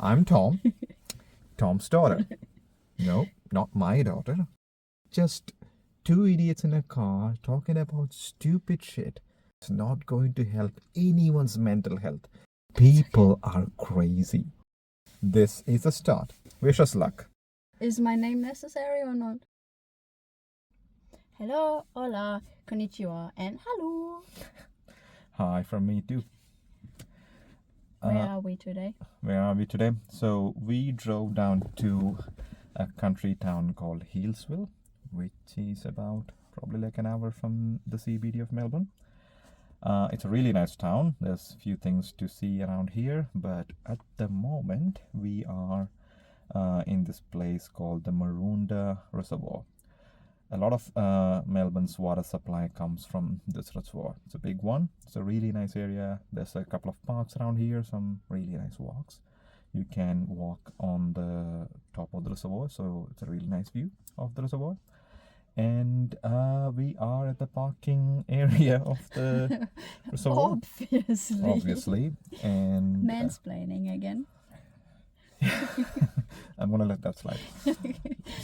I'm Tom, Tom's daughter. No, not my daughter. Just two idiots in a car talking about stupid shit. It's not going to help anyone's mental health. People are crazy. This is a start. Wish us luck. Is my name necessary or not? Hello, hola, konnichiwa, and hello. Hi from me too. Where are we today? Where are we today? So we drove down to a country town called Healesville, which is about probably like an hour from the CBD of Melbourne. It's a really nice town. There's a few things to see around here, but at the moment we are in this place called the Maroondah Reservoir. A lot of Melbourne's water supply comes from this reservoir. It's a big one. It's a really nice area. There's a couple of parks around here, some really nice walks. You can walk on the top of the reservoir, so it's a really nice view of the reservoir. And we are at the parking area of the reservoir. Obviously. And Mansplaining again. I'm gonna let that slide.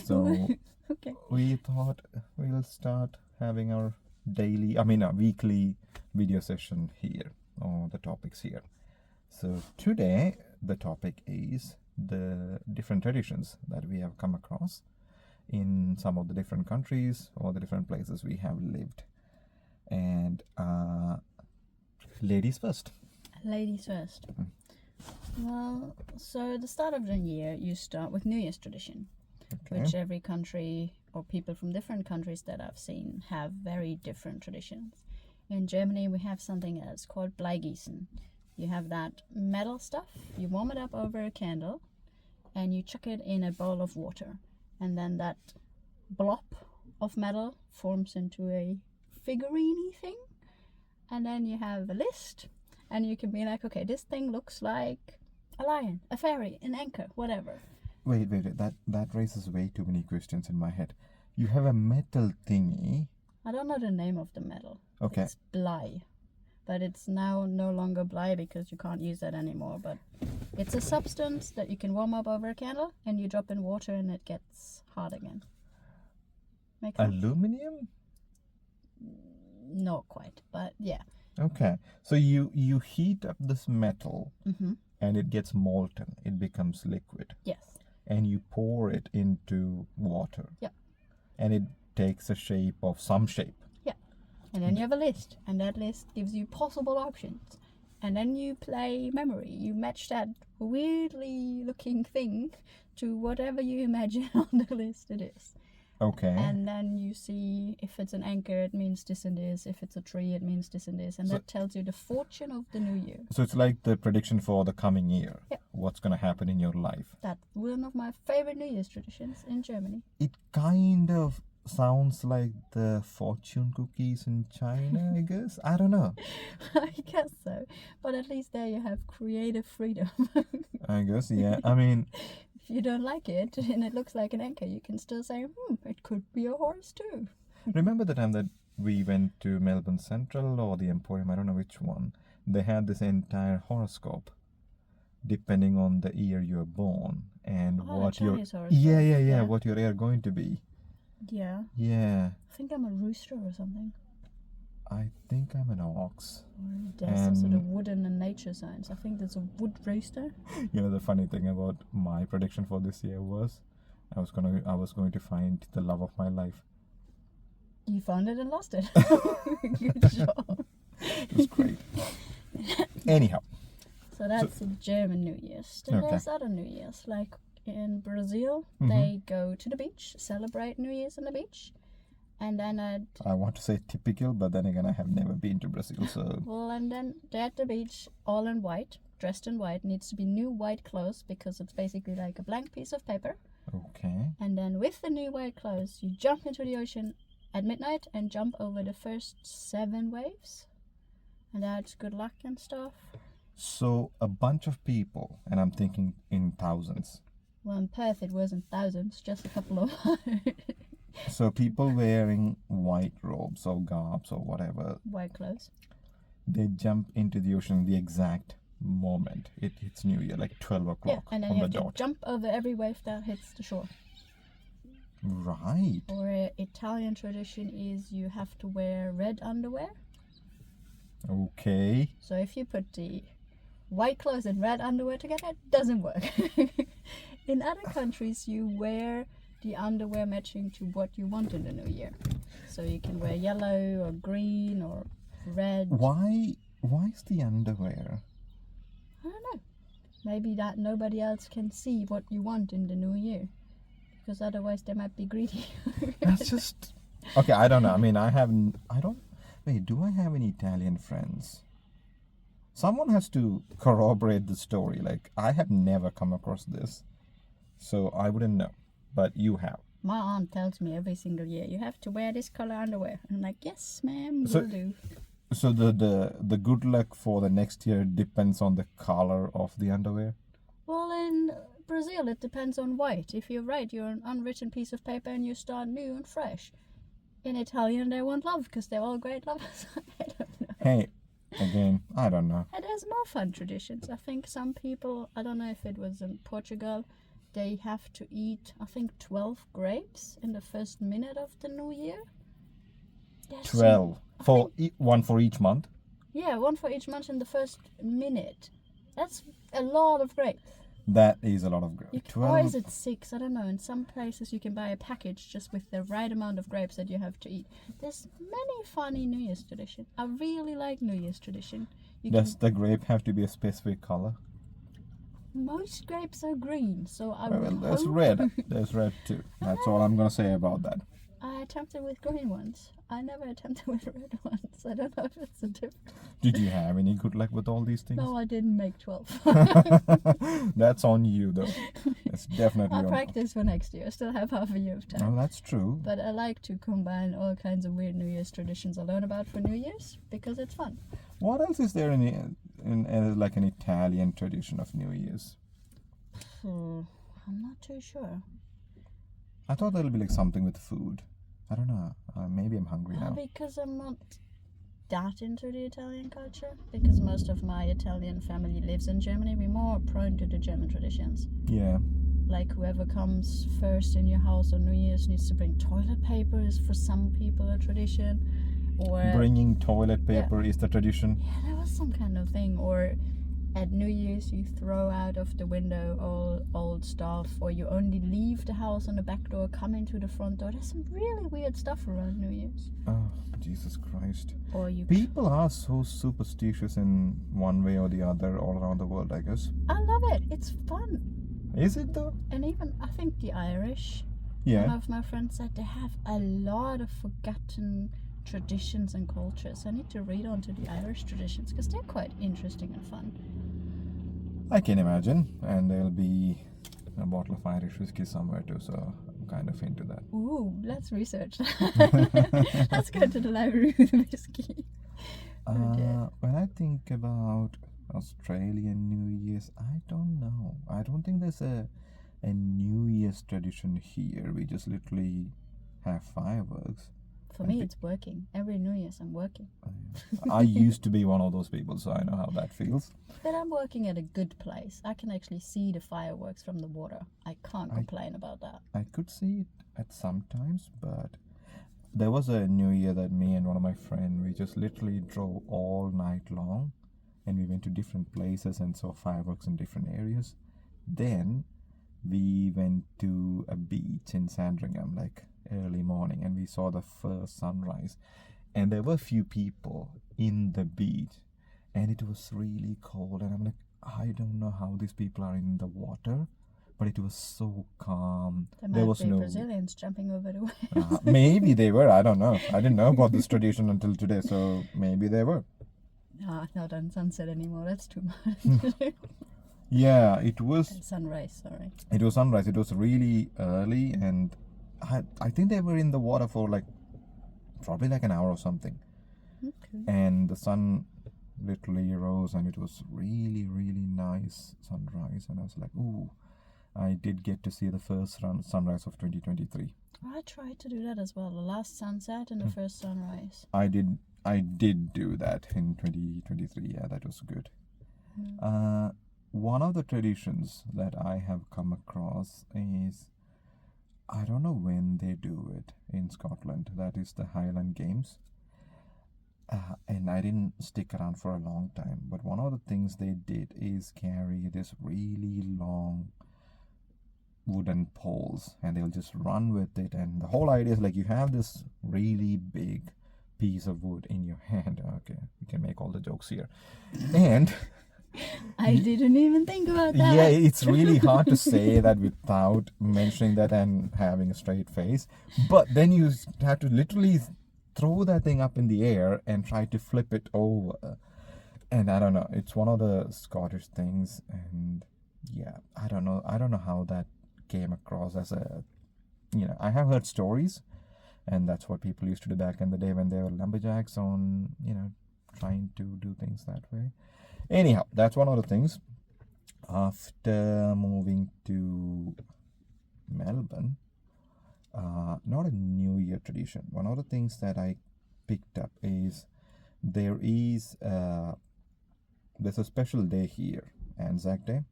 So Okay. we thought we'll start having our weekly video session here, or the topics here. So today the topic is the different traditions that we have come across in some of the different countries or the different places we have lived. And ladies first. Ladies first. Well, so the start of the year, you start with New Year's tradition, which every country or people from different countries that I've seen have very different traditions. In Germany, we have something that's called Bleigießen. You have that metal stuff, you warm it up over a candle, and you chuck it in a bowl of water. And then that blob of metal forms into a figurine thing. And then you have a list, and you can be like, okay, this thing looks like a lion, a fairy, an anchor, whatever. Wait, that raises way too many questions in my head. You have a metal thingy. I don't know the name of the metal. Okay. It's Blei. But it's now no longer Blei because you can't use that anymore. But it's a substance that you can warm up over a candle and you drop in water and it gets hard again. Make sense? Aluminium? Not quite, but yeah. Okay. So you heat up this metal Mm-hmm. and it gets molten. It becomes liquid. Yes. And you pour it into water. Yeah. And it takes a shape of some shape. And then you have a list, and that list gives you possible options. And then you play memory. You match that weirdly looking thing to whatever you imagine on the list it is. Okay. And then you see if it's an anchor, it means this and this. If it's a tree, it means this and this. And that tells you the fortune of the new year. So it's like the prediction for the coming year. Yeah. What's going to happen in your life. That's one of my favorite New Year's traditions in Germany. It kind of sounds like the fortune cookies in China, I guess. I don't know. I guess so. But at least there you have creative freedom. I guess, yeah. I mean, if you don't like it and it looks like an anchor, you can still say, it could be a horse too. remember the time that we went to Melbourne Central or the Emporium, I don't know which one. They had this entire horoscope depending on the year you're born and what your what your year going to be. Yeah. Yeah. I think I'm a rooster or something. I think I'm an ox. There's also the wooden and nature signs. I think there's a wood rooster. You know, the funny thing about my prediction for this year was I was going to find the love of my life. You found it and lost it. Good job. It was great. Anyhow. So that's the German New Year's. Then there's other New Year's, like in Brazil, they go to the beach, celebrate New Year's on the beach, and then I want to say typical, but then again, I have never been to Brazil, so. Well, and then they're at the beach, all in white, dressed in white. Needs to be new white clothes because it's basically like a blank piece of paper. Okay. And then with the new white clothes, you jump into the ocean at midnight and jump over the first 7 waves, and that's good luck and stuff. So a bunch of people, and I'm thinking in thousands. Well, in Perth it wasn't thousands, just a couple of. So people wearing white robes or garbs or whatever. White clothes. They jump into the ocean the exact moment. It's New Year, like 12 o'clock and then on you the have to dot. jump over every wave that hits the shore. Right. Or Italian tradition is you have to wear red underwear. Okay. So if you put the white clothes and red underwear together, it doesn't work. In other countries, you wear the underwear matching to what you want in the new year. So you can wear yellow or green or red. Why is the underwear? I don't know. Maybe that nobody else can see what you want in the new year. Because otherwise they might be greedy. That's just... Okay, I don't know. I mean, Wait, do I have any Italian friends? Someone has to corroborate the story. Like, I have never come across this. So I wouldn't know. But you have. My aunt tells me every single year, you have to wear this color underwear. I'm like, yes, ma'am, So- will do. So the good luck for the next year depends on the color of the underwear? Well, in Brazil, it depends on white. If you're right, you're an unwritten piece of paper and you start new and fresh. In Italian, they want love because they're all great lovers. I don't know. Hey, again, I don't know. And there's more fun traditions. I think some people, I don't know if it was in Portugal, they have to eat, I think, 12 grapes in the first minute of the new year. There's 12. One for each month? Yeah, one for each month in the first minute. That's a lot of grapes. That is a lot of grapes. Or 12. is it 6? I don't know. In some places you can buy a package just with the right amount of grapes that you have to eat. There's many funny New Year's tradition. I really like New Year's tradition. Does the grape have to be a specific color? Most grapes are green, so I Well, would there's hope- red. There's red too. That's all I'm gonna say about that. I attempted with green ones. I never attempted with red ones. I don't know if it's a difference. Did you have any good luck with all these things? No, I didn't make 12. That's on you, though. It's definitely I'll on. practice for next year. I still have half a year of time. Oh, that's true. But I like to combine all kinds of weird New Year's traditions I learn about for New Year's because it's fun. What else is there in like an Italian tradition of New Year's? I'm not too sure. I thought there'll be like something with food. I don't know. Maybe I'm hungry now. Because I'm not that into the Italian culture. Because most of my Italian family lives in Germany. We're more prone to the German traditions. Yeah. Like whoever comes first in your house on New Year's needs to bring toilet paper is for some people a tradition. Or Bringing toilet paper is the tradition. yeah, there was some kind of thing. Or at New Year's you throw out of the window all old stuff, or you only leave the house on the back door, come into the front door. There's some really weird stuff around New Year's. Oh, Jesus Christ. Or you People are so superstitious in one way or the other all around the world, I guess. I love it. It's fun. Is it though? And even I think the Irish, Yeah. one of my friends said they have a lot of forgotten traditions and cultures. I need to read on to the Irish traditions because they're quite interesting and fun. I can imagine. And there'll be a bottle of Irish whiskey somewhere too, so I'm kind of into that. Ooh, let's research that. Let's go to the library with whiskey. dear. When I think about Australian New Year's, I don't know. I don't think there's a New Year's tradition here. We just literally have fireworks. For me, it's working. Every New Year's, I'm working. I used to be one of those people, so I know how that feels. But I'm working at a good place. I can actually see the fireworks from the water. I can't complain about that. I could see it at some times, but there was a New Year that me and one of my friends, we just literally drove all night long, and we went to different places and saw fireworks in different areas. Then we went to a beach in Sandringham, like early morning, and we saw the first sunrise. And there were few people in the beach, and it was really cold. And I'm like, I don't know how these people are in the water, but it was so calm. There might be Brazilians jumping over the waves. Maybe they were. I don't know. I didn't know about this tradition until today, so maybe they were. Not on sunset anymore. That's too much. Yeah, it was. Sunrise, sorry. It was sunrise. It was really early, and I think they were in the water for like probably like an hour or something. Okay. And the sun literally rose, and it was really, really nice sunrise. And I was like, ooh, I did get to see the first sunrise of 2023. I tried to do that as well. The last sunset and the first sunrise. I did do that in 2023. Yeah, that was good. One of the traditions that I have come across is, I don't know when they do it in Scotland. That is the Highland Games. And I didn't stick around for a long time. But one of the things they did is carry this really long wooden poles, and they'll just run with it. And the whole idea is like you have this really big piece of wood in your hand. Okay, we can make all the jokes here. And I didn't even think about that. yeah, it's really hard to say that without mentioning that and having a straight face. But then you have to literally throw that thing up in the air and try to flip it over. And I don't know, it's one of the Scottish things. And yeah, I don't know how that came across as a, I have heard stories, and that's what people used to do back in the day when they were lumberjacks on, trying to do things that way. Anyhow, that's one of the things. After moving to Melbourne, not a New Year tradition. One of the things that I picked up is there's a special day here, Anzac Day.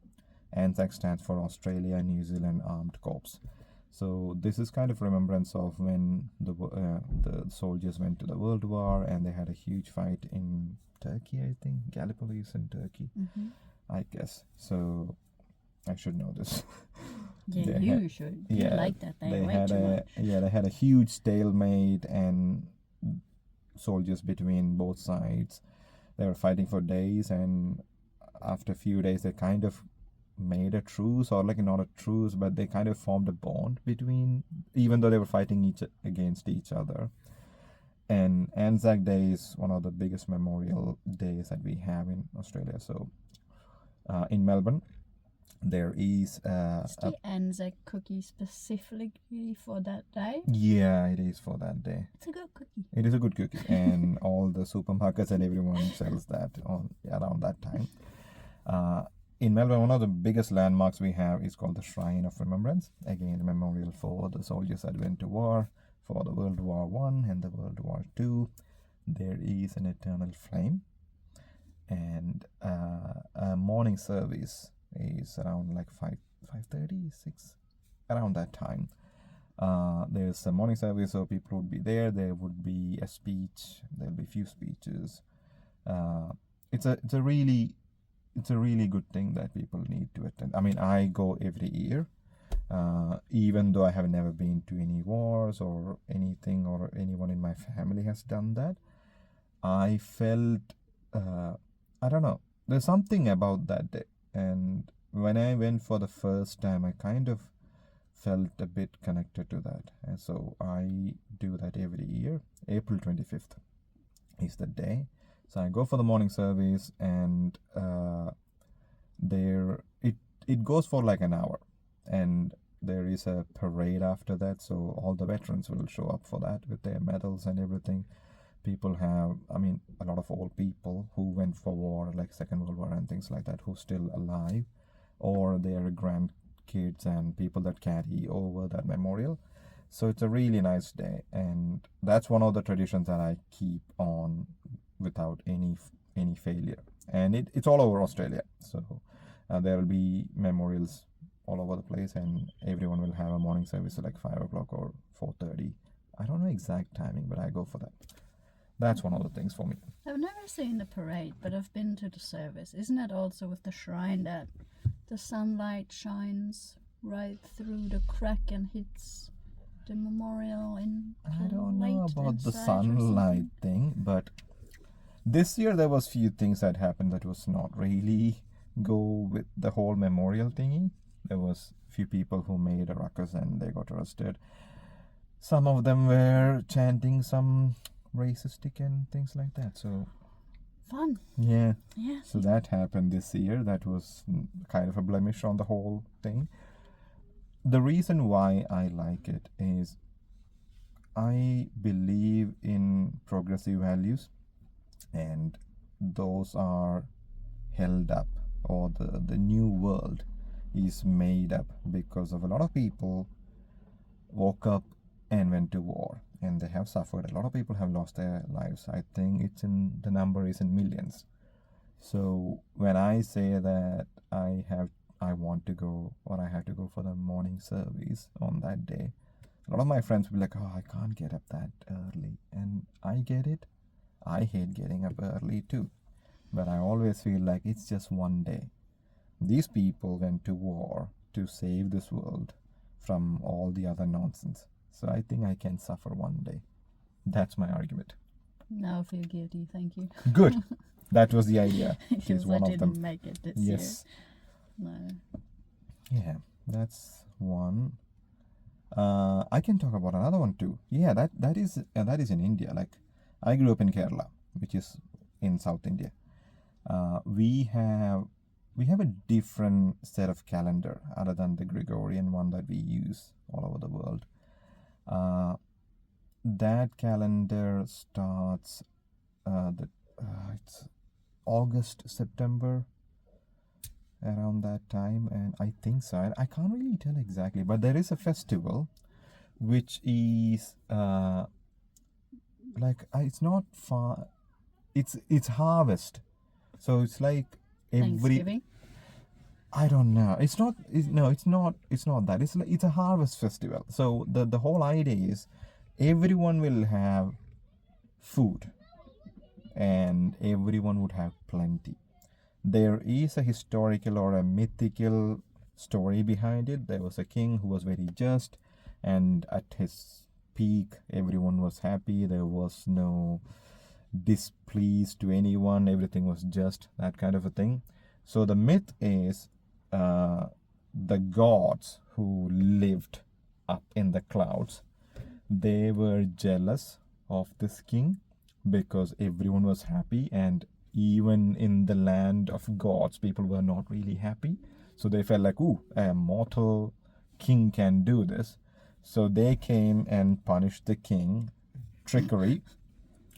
Anzac stands for Australia New Zealand Armed Corps. So this is kind of remembrance of when the soldiers went to the World War, and they had a huge fight in Turkey, I think. Gallipoli is in Turkey, I guess. So I should know this. Yeah, you should. You like that. They way too much. Yeah, they had a huge stalemate, and soldiers between both sides. They were fighting for days, and after a few days, they kind of made a truce, or like not a truce, but they kind of formed a bond between, even though they were fighting against each other. And Anzac Day is one of the biggest memorial days that we have in Australia. So in Melbourne, there is the Anzac cookie specifically for that day? Yeah, it is for that day. It's a good cookie. It is a good cookie, and all the supermarkets and everyone sells that around that time. In Melbourne, one of the biggest landmarks we have is called the Shrine of Remembrance. Again, a memorial for the soldiers that went to war, for the World War I and the World War II. There is an eternal flame, and a morning service is around like 5:30, 6, around that time. There's a morning service, so people would be there. There would be a speech. There'll be a few speeches. It's a really good thing that people need to attend. I mean, I go every year, even though I have never been to any wars or anything, or anyone in my family has done that. I felt, I don't know, there's something about that day. And when I went for the first time, I kind of felt a bit connected to that. And so I do that every year. April 25th is the day. So I go for the morning service, and it goes for like an hour, and there is a parade after that. So all the veterans will show up for that with their medals and everything. People have, a lot of old people who went for war, like Second World War and things like that, who's still alive, or their grandkids and people that carry over that memorial. So it's a really nice day, and that's one of the traditions that I keep on without any failure. And it's all over Australia. So there will be memorials all over the place, and everyone will have a morning service at like 5 o'clock or 4:30. I don't know exact timing, but I go for that. That's one of the things for me. I've never seen the parade, but I've been to the service. Isn't it also with the shrine that the sunlight shines right through the crack and hits the memorial in I don't know about the sunlight thing, but this year there was few things that happened that was not really go with the whole memorial thingy. There was few people who made a ruckus and they got arrested. Some of them were chanting some racistic and things like that. So fun. Yeah. Yeah. So that happened this year. That was kind of a blemish on the whole thing. The reason why I like it is I believe in progressive values, and those are held up, or the new world is made up because of a lot of people woke up and went to war, and they have suffered. A lot of people have lost their lives. I think the number is in millions. So when I say that I want to go or I have to go for the morning service on that day, a lot of my friends will be like, oh, I can't get up that early. And I get it. I hate getting up early too. But I always feel like it's just one day. These people went to war to save this world from all the other nonsense. So I think I can suffer one day. That's my argument. Now I feel guilty. Thank you. Good. That was the idea. She's Because I one of didn't them. make it this Yes. year. No. Yeah, that's one. I can talk about another one too. Yeah, that is in India. Like, I grew up in Kerala, which is in South India. We have a different set of calendar other than the Gregorian one that we use all over the world. That calendar starts it's August, September, around that time, and I think so. I can't really tell exactly, but there is a festival which is it's not far. It's harvest, so it's like every. Thanksgiving. I don't know. It's not. No, it's not. It's not that. It's a harvest festival. So the whole idea is everyone will have food, and everyone would have plenty. There is a historical or a mythical story behind it. There was a king who was very just, and at his peak, everyone was happy. There was no displeased to anyone. Everything was just, that kind of a thing. So the myth is the gods who lived up in the clouds, they were jealous of this king because everyone was happy, and even in the land of gods, people were not really happy. So they felt like, ooh, a mortal king can do this. So they came and punished the king. Trickery.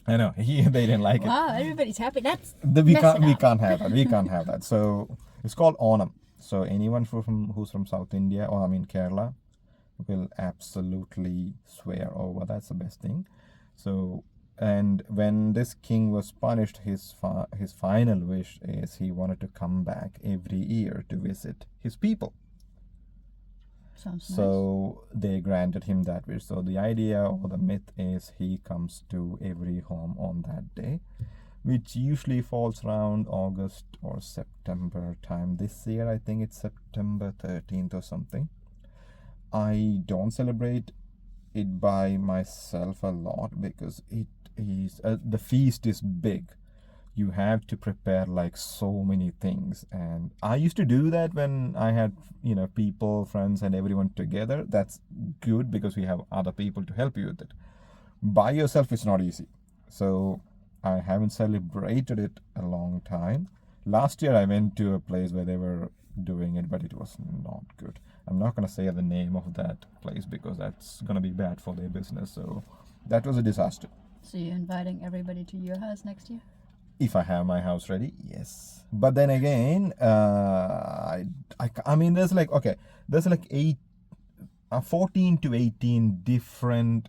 I know, they didn't like it. Wow, everybody's happy. We can't have that. We can't have that. So it's called Onam. So anyone who's from South India, or I mean Kerala, will absolutely swear over. That's the best thing. So, and when this king was punished, his final wish is he wanted to come back every year to visit his people. Sounds nice. So they granted him that wish. So the idea or the myth is he comes to every home on that day, which usually falls around August or September time. This year, I think it's September 13th or something. I don't celebrate it by myself a lot because it is the feast is big. You have to prepare like so many things, and I used to do that when I had people, friends, and everyone together. That's good because we have other people to help you with it. By yourself, it's not easy. So I haven't celebrated it a long time. Last year I went to a place where they were doing it, but it was not good. I'm not going to say the name of that place because that's going to be bad for their business. So that was a disaster. So you're inviting everybody to your house next year? If I have my house ready, yes. But then again, I mean, there's like 14 to 18 different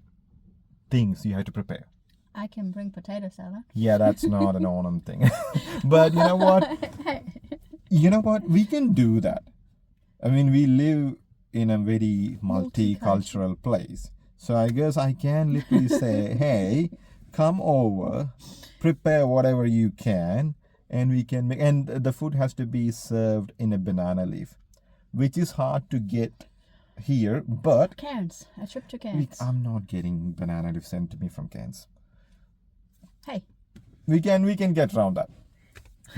things you have to prepare. I can bring potato salad. Yeah, that's not an Onam thing. But you know what? We can do that. I mean, we live in a very multicultural place. So I guess I can literally say, hey, come over, prepare whatever you can, and we can make, and the food has to be served in a banana leaf, which is hard to get here, but Cairns. A trip to Cairns. I'm not getting banana leaf sent to me from Cairns. Hey. We can get around that.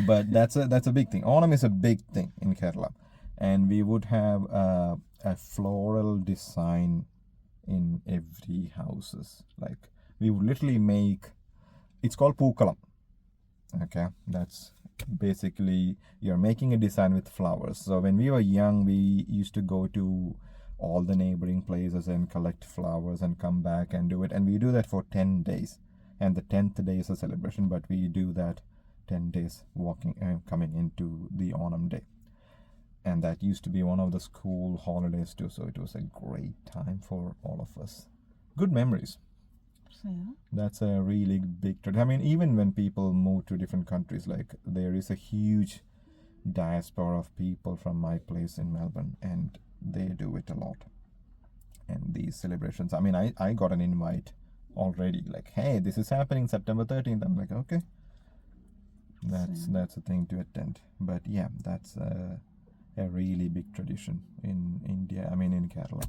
But that's a big thing. Onam is a big thing in Kerala, and we would have a floral design in every houses. Like, we would literally make, it's called Pookalam. Okay, that's basically you're making a design with flowers. So when we were young, we used to go to all the neighboring places and collect flowers and come back and do it, and we do that for 10 days, and the 10th day is a celebration, but we do that 10 days coming into the Onam day. And that used to be one of the school holidays too, so it was a great time for all of us. Good memories. So, yeah. That's a really big tradition. I mean, even when people move to different countries, like there is a huge diaspora of people from my place in Melbourne, and they do it a lot. And these celebrations, I mean, I got an invite already, like, hey, this is happening September 13th. I'm like, okay, that's a thing to attend. But yeah, that's a really big tradition in India. I mean, in Kerala.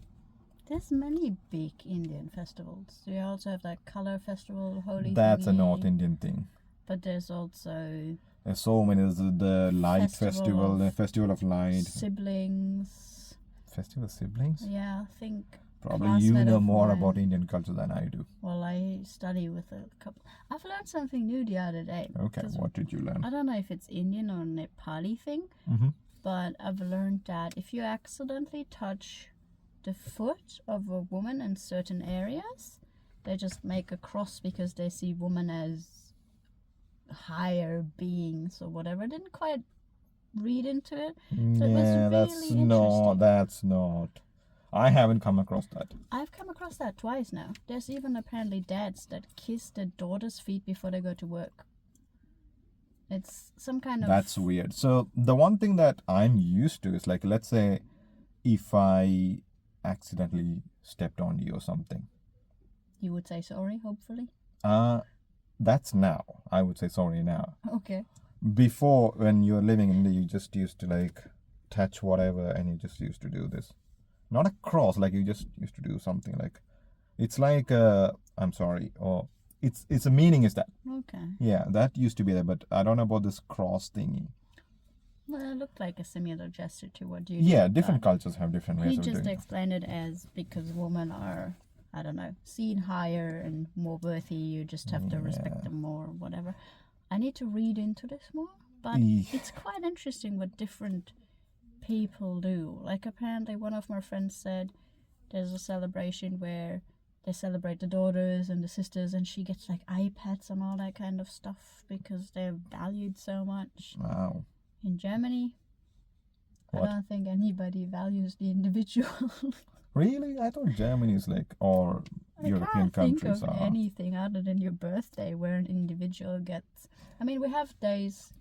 There's many big Indian festivals. You also have that color festival, Holi. That's a thingy, North Indian thing. But there's also There's so many. There's the Light Festival, the Festival of Light. siblings. Festival of Siblings? Yeah, I think. Probably you know more about Indian culture than I do. Well, I study with a couple. I've learned something new the other day. Okay, what did you learn? I don't know if it's Indian or Nepali thing, but I've learned that if you accidentally touch the foot of a woman in certain areas, they just make a cross because they see women as higher beings or whatever. I didn't quite read into it. So Yeah, that's really that's not. I haven't come across that. I've come across that twice now. There's even apparently dads that kiss their daughters' feet before they go to work. It's some kind of... That's weird. So the one thing that I'm used to is, like, let's say if I accidentally stepped on you or something. You would say sorry, hopefully? That's now. I would say sorry now. Okay. Before, when you were living in India, you just used to, like, touch whatever, and you just used to do this. Not a cross, like you just used to do something like, it's like I'm sorry, or it's a meaning is that. Okay. Yeah, that used to be there, but I don't know about this cross thingy. Well, it looked like a similar gesture to what you Yeah, did, different but cultures have different ways he of doing just it. explained it as because women are, I don't know, seen higher and more worthy, you just have to respect them more, whatever. I need to read into this more, but it's quite interesting what different people do. Like, apparently one of my friends said there's a celebration where they celebrate the daughters and the sisters, and she gets like iPads and all that kind of stuff because they're valued so much. Wow. In Germany, What? I don't think anybody values the individual. Really? I thought Germany is like, or European countries think of are. anything other than your birthday where an individual gets... I mean, we have days...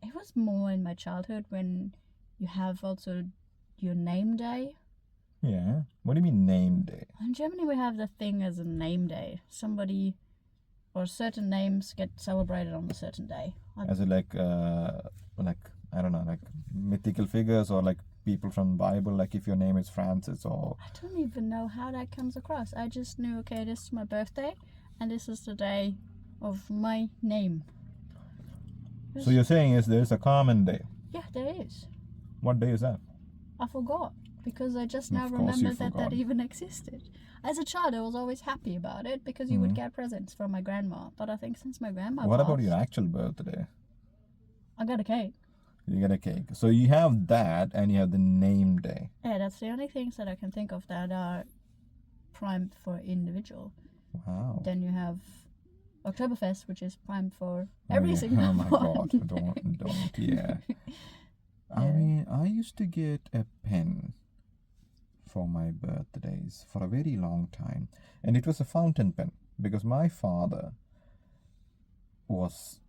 It was more in my childhood when you have also your name day. Yeah. What do you mean name day? In Germany, we have the thing as a name day. Somebody or certain names get celebrated on a certain day. As it like I don't know, like mythical figures or like people from Bible, like if your name is Francis or... I don't even know how that comes across. I just knew, okay, this is my birthday and this is the day of my name. So you're saying is there's a common day? Yeah, there is. What day is that? I forgot because I just now Of course you remembered that forgot. even existed. As a child, I was always happy about it because you would get presents from my grandma. But I think since my grandma What about passed, your actual birthday? I got a cake. You get a cake. So you have that and you have the name day. Yeah, that's the only things that I can think of that are primed for individual. Wow. Then you have Oktoberfest, which is primed for Oh, every yeah. single Oh my one. god, don't, yeah. I mean, I used to get a pen for my birthdays for a very long time. And it was a fountain pen because my father was,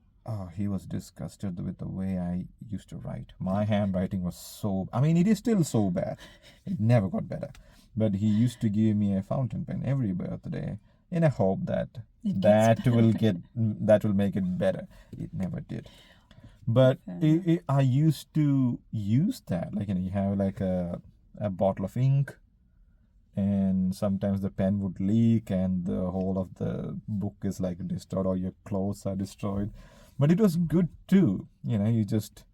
he was disgusted with the way I used to write. My handwriting was so, I mean, it is still so bad. It never got better. But he used to give me a fountain pen every birthday in a hope that that will make it better. It never did. But I used to use that. Like, you have like a bottle of ink, and sometimes the pen would leak and the whole of the book is like destroyed or your clothes are destroyed. But it was good too. You just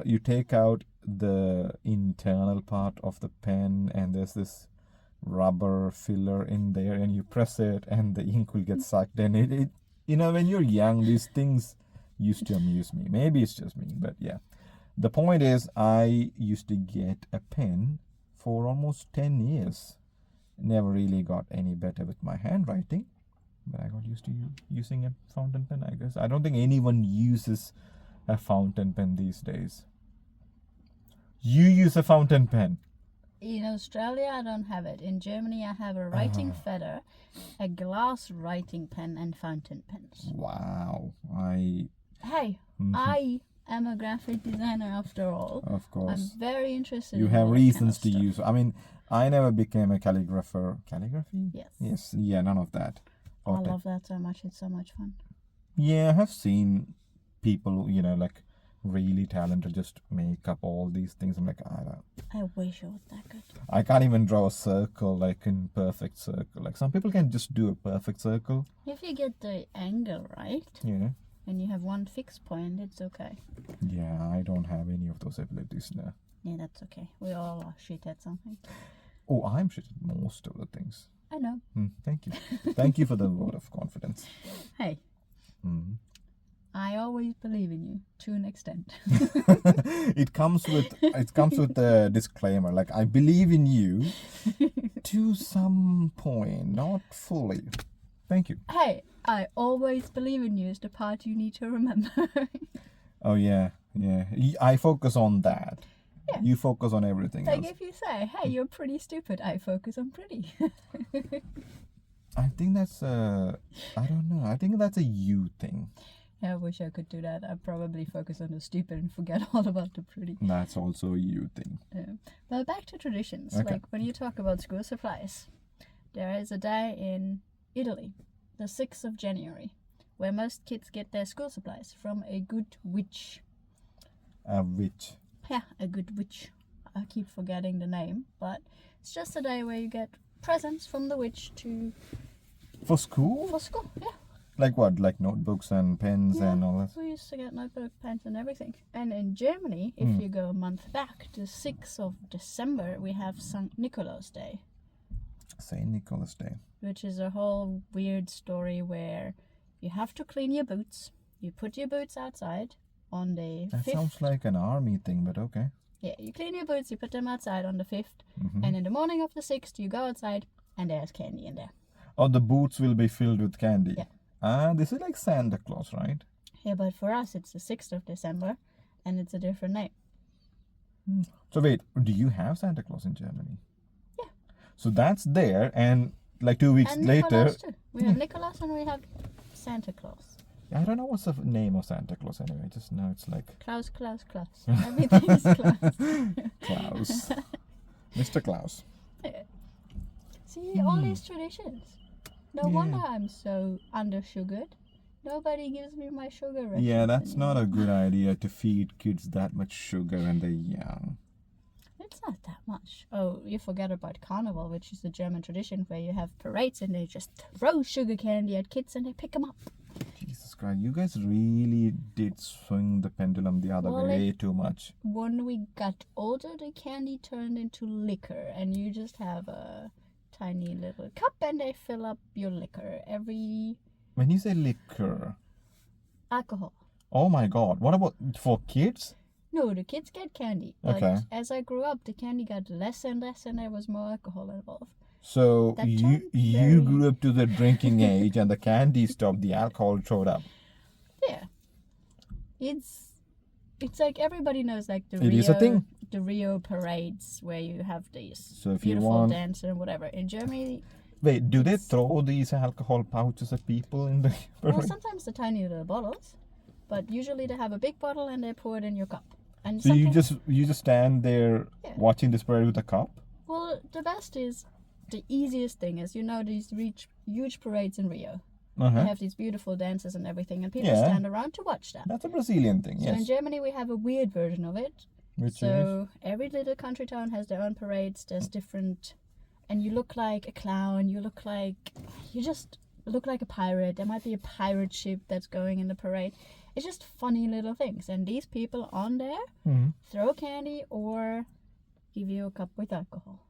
you take out the internal part of the pen and there's this rubber filler in there and you press it and the ink will get sucked in. It when you're young, these things used to amuse me. Maybe it's just me, but yeah. The point is, I used to get a pen for almost 10 years. Never really got any better with my handwriting, but I got used to using a fountain pen, I guess. I don't think anyone uses a fountain pen these days. You use a fountain pen. In Australia, I don't have it. In Germany, I have a writing feather, a glass writing pen, and fountain pens. Wow. Hey, I am a graphic designer after all. Of course. I'm very interested You in have all that kind reasons of to stuff. use. I mean, I never became a calligrapher. Calligraphy? Yes. Yes. Yeah, none of that. I love that so much. It's so much fun. Yeah, I have seen people, like really talented, just make up all these things. I'm like, I wish I was that good. I can't even draw a circle, like in perfect circle. Like some people can just do a perfect circle. If you get the angle right, Yeah. and you have one fixed point, it's okay. Yeah, I don't have any of those abilities now. Yeah, that's okay. We all are shit at something. Oh, I'm shit at most of the things. I know. Thank you. Thank you for the vote of confidence. Hey, I always believe in you to an extent. It comes with a disclaimer. Like, I believe in you to some point, not fully. Thank you. Hey, I always believe in you is the part you need to remember. Oh yeah. I focus on that. Yeah. You focus on everything Like else. if you say, hey, you're pretty stupid, I focus on pretty. I think that's I don't know. I think that's a you thing. Yeah, I wish I could do that. I'd probably focus on the stupid and forget all about the pretty. That's also a you thing. But back to traditions. Okay. Like when you talk about school supplies, there is a day in Italy, the 6th of January, where most kids get their school supplies from a good witch. A witch. Yeah, a good witch. I keep forgetting the name, but it's just a day where you get presents from the witch For school? for school. Yeah. Like what? Like notebooks and pens and all that? We used to get notebook, pens, and everything. And in Germany, if you go a month back, the 6th of December, we have St. Nikolaus Day, St. Nicholas Day. which is a whole weird story where you have to clean your boots. You put your boots outside on the That 5th. sounds like an army thing, but okay. Yeah, you clean your boots, you put them outside on the 5th, Mm-hmm. and in the morning of the 6th, you go outside, and there's candy in there. Oh, the boots will be filled with candy. Yeah. This is like Santa Claus, right? Yeah, but for us, it's the 6th of December, and it's a different name. So wait, do you have Santa Claus in Germany? Yeah. So that's there, and like 2 weeks And later, Nikolaus too. We have Nikolaus and we have Santa Claus. I don't know what's the name of Santa Claus anyway. I just know it's like Klaus. Everything is Klaus. Klaus. Mr. Klaus. Yeah. See, all these traditions. No wonder I'm so under-sugared. Nobody gives me my sugar rations. Yeah, that's not anymore. a good idea to feed kids that much sugar when they're young. It's not that much. Oh, you forget about Carnival, which is the German tradition where you have parades and they just throw sugar candy at kids and they pick them up. Jesus Christ, you guys really did swing the pendulum the other Well, way too much. When we got older, the candy turned into liquor, and you just have a tiny little cup and they fill up your liquor. When you say liquor, Alcohol. oh my God, what about for kids? No, the kids get candy. But Okay. as I grew up, the candy got less and less, and there was more alcohol involved. So That you turned you very- grew up to the drinking age and the candy stopped, the alcohol showed up. Yeah. It's like everybody knows like the It is a thing. the Rio parades where you have these So if you beautiful want- dance and whatever. In Germany, Wait, do they throw these alcohol pouches at people in the well, parade? sometimes the tiny little bottles, but usually they have a big bottle and they pour it in your cup. And So you sometimes- just stand there Yeah. watching this parade with a cup? well, the best is the easiest thing is these huge parades in Rio. They Uh-huh. have these beautiful dances and everything, and people Yeah. stand around to watch that. That's a Brazilian thing, So in yes. Germany we have a weird version of it. Which is So every little country town has their own parades. There's different, and you look like a clown. You just look like a pirate. There might be a pirate ship that's going in the parade. It's just funny little things. And these people on there Mhm. throw candy or give you a cup with alcohol.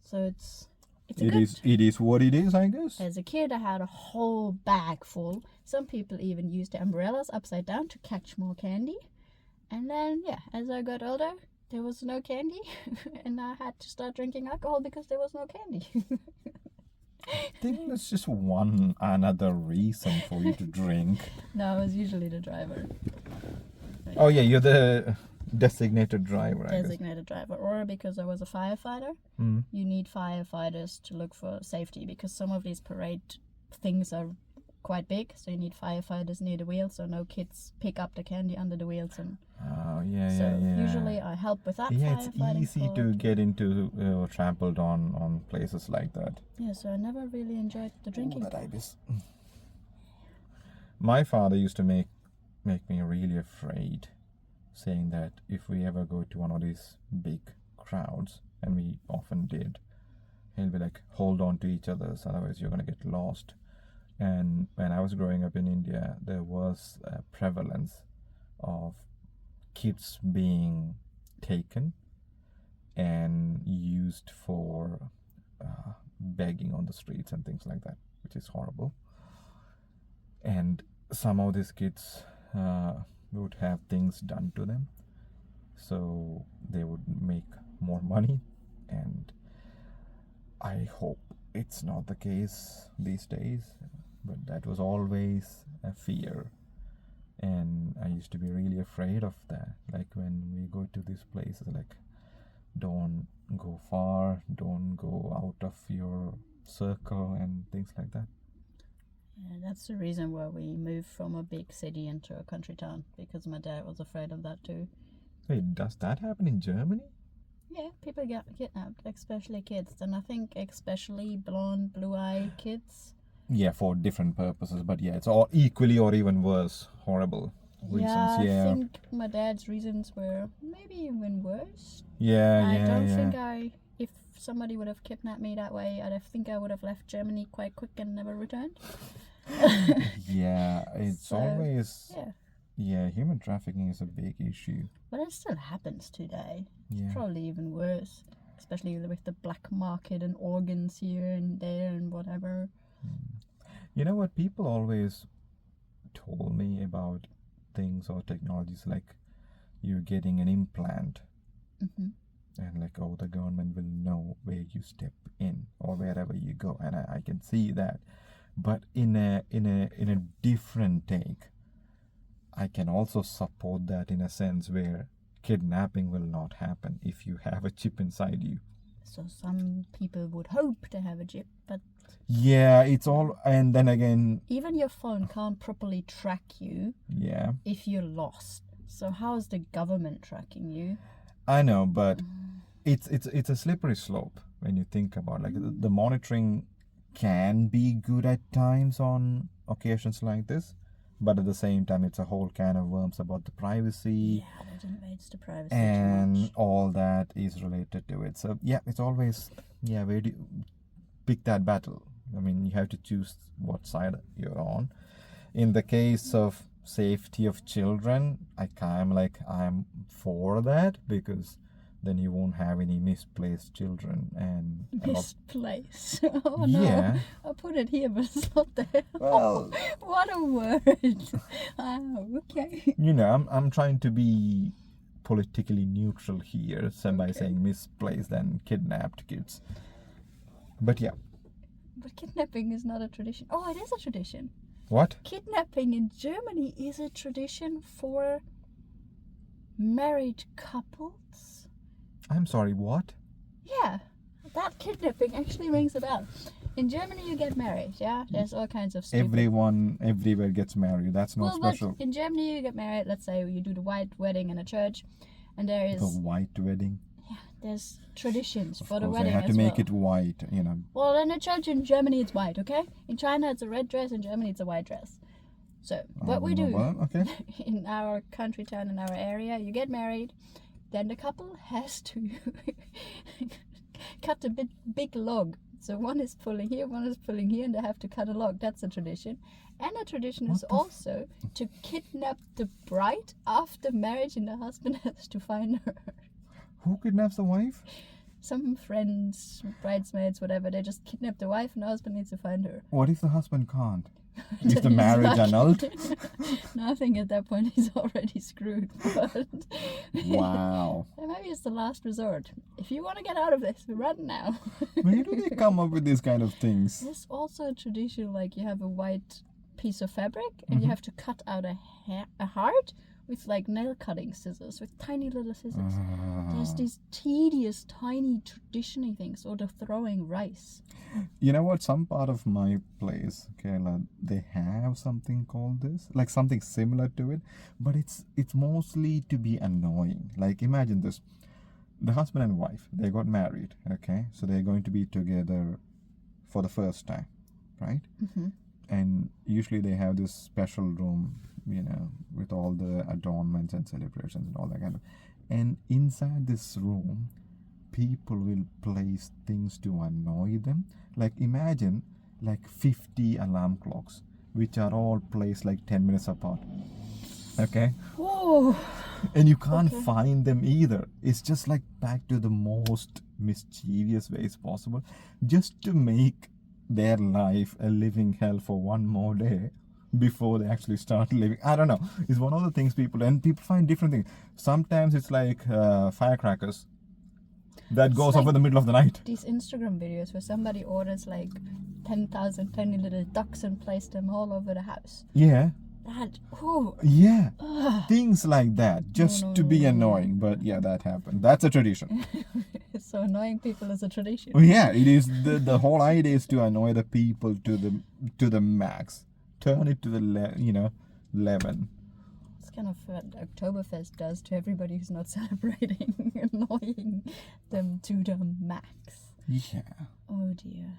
So it's it is what it is, I guess. As a kid, I had a whole bag full. Some people even used the umbrellas upside down to catch more candy. And then, yeah, as I got older, there was no candy. And I had to start drinking alcohol because there was no candy. I think that's just one another reason for you to drink. No, I was usually the driver. Oh yeah, you're Designated driver, I guess. designated driver, or because I was a firefighter, Mm. you need firefighters to look for safety because some of these parade things are quite big, so you need firefighters near the wheel so no kids pick up the candy under the wheels. And Oh, yeah, so yeah. usually I help with that Yeah, it's firefighting. easy to get into trampled on places like that. Yeah, so I never really enjoyed the drinking. That ibis. My father used to make me really afraid, saying that if we ever go to one of these big crowds, and we often did, he'll be like, hold on to each other's, otherwise you're gonna get lost. And when I was growing up in India, there was a prevalence of kids being taken and used for begging on the streets and things like that, which is horrible. And some of these kids would have things done to them, so they would make more money. And I hope it's not the case these days, but that was always a fear. And I used to be really afraid of that. Like when we go to these places, like, don't go far, don't go out of your circle and things like that. Yeah, that's the reason why we moved from a big city into a country town, because my dad was afraid of that too. Wait, does that happen in Germany? Yeah, people get kidnapped, especially kids, and I think especially blonde, blue-eyed kids. Yeah, for different purposes, but yeah, it's all equally or even worse horrible reasons. Yeah, I think my dad's reasons were maybe even worse. I don't think if somebody would have kidnapped me that way, I think I would have left Germany quite quick and never returned. Yeah, it's So, always Yeah, human trafficking is a big issue. but it still happens today. Yeah. Probably even worse, especially with the black market and organs here and there and whatever. You know what people always told me about things or technologies, like you getting an implant, Hmm. and like, oh, the government will know where you step in or wherever you go, and I can see that. But in a different take, I can also support that in a sense where kidnapping will not happen if you have a chip inside you. So some people would hope to have a chip, but Yeah, it's all, and then again, even your phone can't properly track you yeah, if you're lost. So how is the government tracking you? I know, but it's a slippery slope when you think about, like, the monitoring can be good at times on occasions like this, but at the same time it's a whole can of worms about the privacy. Yeah, that invades the privacy too And much. all that is related to it. So yeah, it's always, where do you pick that battle? I mean, you have to choose what side you're on. In the case of safety of children, I'm for that, because then you won't have any misplaced children. And Misplace. Oh no. Yeah. I put it here, but it's not there. Well, What a word. Okay. I'm trying to be politically neutral here, so by Okay. saying misplaced and kidnapped kids. But yeah, But kidnapping is not a tradition. Oh, it is a tradition. what? Kidnapping in Germany is a tradition for married couples. I'm sorry, what? Yeah, that kidnapping actually rings a bell. In Germany, you get married, yeah? There's all kinds of stupid... Everyone everywhere gets married. That's not But special. in Germany, you get married. Let's say you do the white wedding in a church, and there is... The white wedding. There's traditions Of for the course, wedding they had to as make well. it white, Well, in a church in Germany, it's white, okay? In China, it's a red dress. In Germany, it's a white dress. So, what we do Well, okay. in our country town, in our area, you get married, then the couple has to cut a big log. So one is pulling here, one is pulling here, and they have to cut a log. That's a tradition. And a tradition is also to kidnap the bride after marriage, and the husband has to find her. Who kidnaps the wife? Some friends, bridesmaids, whatever, they just kidnap the wife, and the husband needs to find her. What if the husband can't? Is the marriage annulled? No, I think at that point he's already screwed. But Wow. maybe it's the last resort. If you want to get out of this, run now. Where do they come up with these kind of things? There's also a tradition, like you have a white piece of fabric and you have to cut out a heart with like nail cutting scissors, with tiny little scissors. There's these tedious, tiny, traditional things, or the throwing rice. You know what? Some part of my place, Kerala, they have something called this, like something similar to it, but it's mostly to be annoying. Like imagine this: the husband and wife, they got married. Okay, so they're going to be together for the first time, right? Mm-hmm. And usually they have this special room, with all the adornments and celebrations and all that kind of. And inside this room, people will place things to annoy them. Like imagine like 50 alarm clocks, which are all placed like 10 minutes apart. Okay? Whoa! And you can't find them either. It's just like packed to the most mischievous ways possible, just to make their life a living hell for one more day before they actually start living. I don't know. It's one of the things people find different things. Sometimes it's like firecrackers that goes off in the middle of the night. These Instagram videos where somebody orders like 10,000 tiny little ducks and places them all over the house. Yeah. Ugh. Things like that, just to be annoying. But yeah, that happened. That's a tradition. So annoying people is a tradition. Yeah, it is. The whole idea is to annoy the people to the max. Turn it to the 11. It's kind of what Oktoberfest does to everybody who's not celebrating, annoying them to the max. Yeah. Oh dear,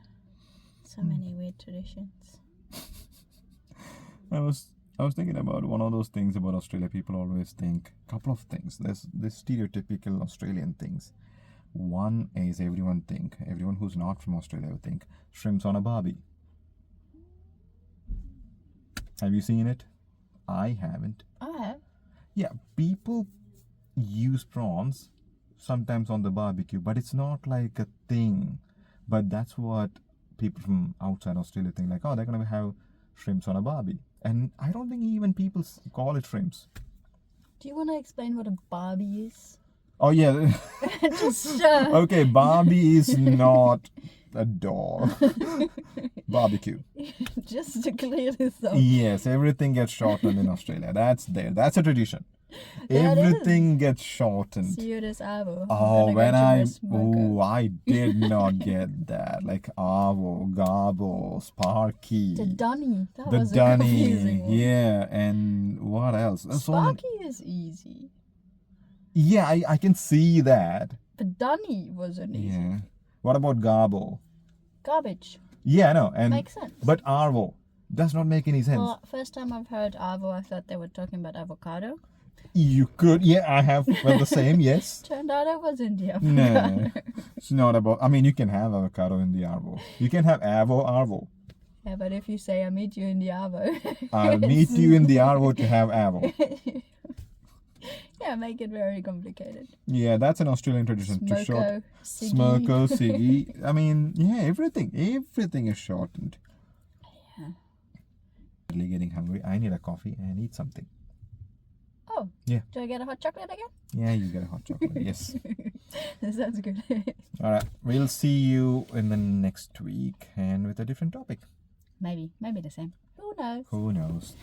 so many weird traditions. I was thinking about one of those things about Australia. People always think a couple of things. There's this stereotypical Australian things. One is everyone who's not from Australia would think shrimps on a barbie. Have you seen it? I haven't. I have. Yeah, people use prawns sometimes on the barbecue, but it's not like a thing. But that's what people from outside Australia think, like, oh, they're going to have shrimps on a barbie. And I don't think even people call it shrimps. Do you want to explain what a barbie is? Oh, yeah. Just Okay, Barbie is not a doll. Barbecue. Just to clear this up. Yes, everything gets shortened in Australia. That's a tradition. That Everything gets shortened. See you this Avo. Oh, I did not get that. Like Avo, Gabo, Sparky. The Dunny. That The was a Dunny. confusing one. Yeah, and what else? Sparky is easy. Yeah, I can see that. But Dunny wasn't easy. Yeah. What about Gabo? Garbage. Yeah, I know. And Makes sense. But Arvo does not make any sense. Well, first time I've heard Avo, I thought they were talking about avocado. You could, yeah, I have felt the same, yes. Turned out it wasn't the avocado. No, it's not about, I mean, you can have avocado in the Arvo. You can have Arvo. Yeah, but if you say I meet you in the Avo. I'll meet you in the Arvo to have Arvo. Yeah, make it very complicated. Yeah, that's an Australian tradition. Smoko, To short. Siggy. Smoko, Siggy. I mean, yeah, everything is shortened. Yeah. Really getting hungry. I need a coffee and eat something. Oh. Yeah. Do I get a hot chocolate again? Yeah, you get a hot chocolate. Yes. That sounds good. All right. We'll see you in the next week and with a different topic. Maybe the same. Who knows? Who knows?